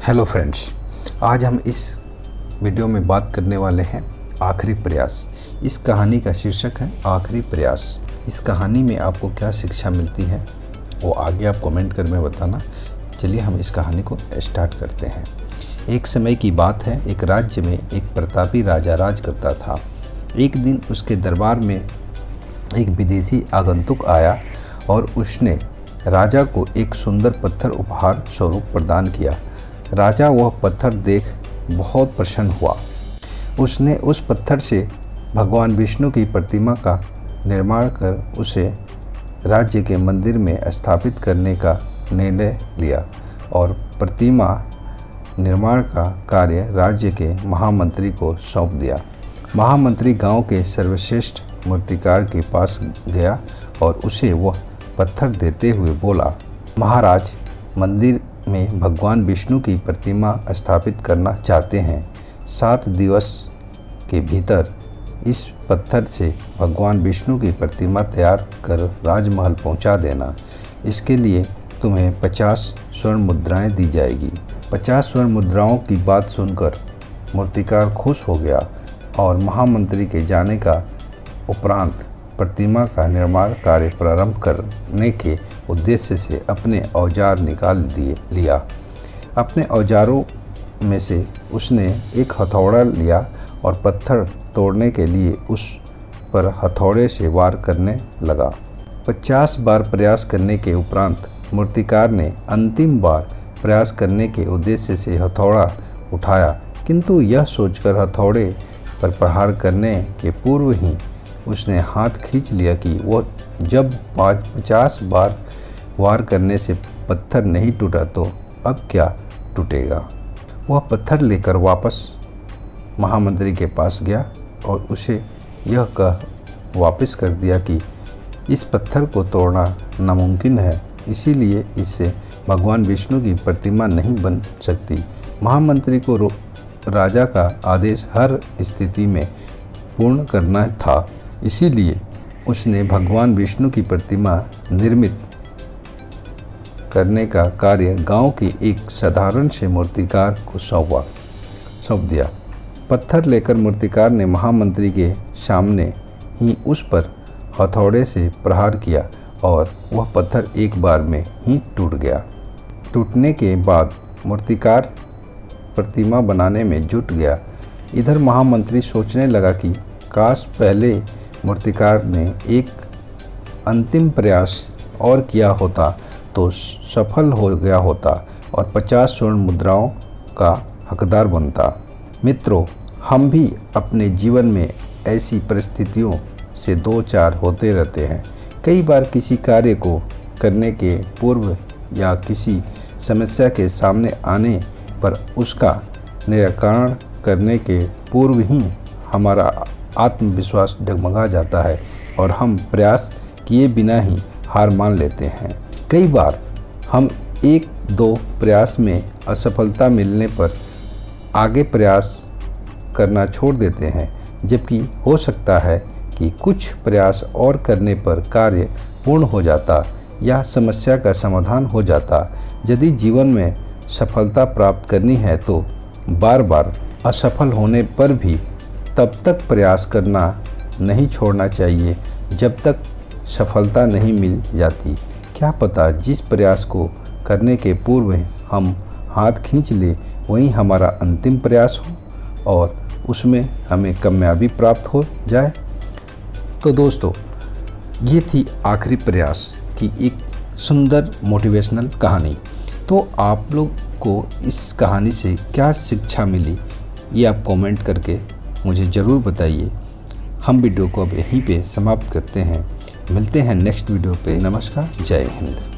Hello friends, आज हम इस वीडियो में बात करने वाले हैं आखिरी प्रयास। इस कहानी का शीर्षक है आखिरी प्रयास। इस कहानी में आपको क्या शिक्षा मिलती है वो आगे आप कमेंट कर में बताना। चलिए हम इस कहानी को स्टार्ट करते हैं। एक समय की बात है, एक राज्य में एक प्रतापी राजा राज करता था। एक दिन उसके दरबार में एक विदेशी आगंतुक आया और उसने राजा को एक सुंदर पत्थर उपहार स्वरूप प्रदान किया। राजा वह पत्थर देख बहुत प्रसन्न हुआ। उसने उस पत्थर से भगवान विष्णु की प्रतिमा का निर्माण कर उसे राज्य के मंदिर में स्थापित करने का निर्णय लिया और प्रतिमा निर्माण का कार्य राज्य के महामंत्री को सौंप दिया। महामंत्री गांव के सर्वश्रेष्ठ मूर्तिकार के पास गया और उसे वह पत्थर देते हुए बोला, महाराज, मंदिर में भगवान विष्णु की प्रतिमा स्थापित करना चाहते हैं। 7 दिवस के भीतर इस पत्थर से भगवान विष्णु की प्रतिमा तैयार कर राजमहल पहुंचा देना। इसके लिए तुम्हें 50 स्वर्ण मुद्राएं दी जाएगी। 50 स्वर्ण मुद्राओं की बात सुनकर मूर्तिकार खुश हो गया और महामंत्री के जाने का उपरांत प्रतिमा का निर्माण कार्य प्रारंभ करने के उद्देश्य से अपने औजार निकाल लिया। अपने औजारों में से उसने एक हथौड़ा लिया और पत्थर तोड़ने के लिए उस पर हथौड़े से वार करने लगा। 50 बार प्रयास करने के उपरांत मूर्तिकार ने अंतिम बार प्रयास करने के उद्देश्य से हथौड़ा उठाया, किंतु यह सोचकर हथौड़े पर प्रहार करने के पूर्व ही उसने हाथ खींच लिया कि वह जब 50 बार वार करने से पत्थर नहीं टूटा तो अब क्या टूटेगा। वह पत्थर लेकर वापस महामंत्री के पास गया और उसे यह कह वापस कर दिया कि इस पत्थर को तोड़ना नामुमकिन है, इसीलिए इससे भगवान विष्णु की प्रतिमा नहीं बन सकती। महामंत्री को राजा का आदेश हर स्थिति में पूर्ण करना था, इसीलिए उसने भगवान विष्णु की प्रतिमा निर्मित करने का कार्य गांव के एक साधारण से मूर्तिकार को सौंप दिया। पत्थर लेकर मूर्तिकार ने महामंत्री के सामने ही उस पर हथौड़े से प्रहार किया और वह पत्थर एक बार में ही टूट गया। टूटने के बाद मूर्तिकार प्रतिमा बनाने में जुट गया। इधर महामंत्री सोचने लगा कि काश पहले मूर्तिकार ने एक अंतिम प्रयास और किया होता तो सफल हो गया होता और 50 स्वर्ण मुद्राओं का हकदार बनता। मित्रों, हम भी अपने जीवन में ऐसी परिस्थितियों से 2-4 होते रहते हैं। कई बार किसी कार्य को करने के पूर्व या किसी समस्या के सामने आने पर उसका निराकरण करने के पूर्व ही हमारा आत्मविश्वास डगमगा जाता है और हम प्रयास किए बिना ही हार मान लेते हैं। कई बार हम 1-2 प्रयास में असफलता मिलने पर आगे प्रयास करना छोड़ देते हैं, जबकि हो सकता है कि कुछ प्रयास और करने पर कार्य पूर्ण हो जाता या समस्या का समाधान हो जाता। यदि जीवन में सफलता प्राप्त करनी है तो बार बार असफल होने पर भी तब तक प्रयास करना नहीं छोड़ना चाहिए जब तक सफलता नहीं मिल जाती। क्या पता जिस प्रयास को करने के पूर्व हम हाथ खींच ले वही हमारा अंतिम प्रयास हो और उसमें हमें कामयाबी प्राप्त हो जाए। तो दोस्तों, ये थी आखिरी प्रयास की एक सुंदर मोटिवेशनल कहानी। तो आप लोग को इस कहानी से क्या शिक्षा मिली ये आप कमेंट करके मुझे ज़रूर बताइए। हम वीडियो को अब यहीं पे समाप्त करते हैं। मिलते हैं नेक्स्ट वीडियो पे। नमस्कार, जय हिंद।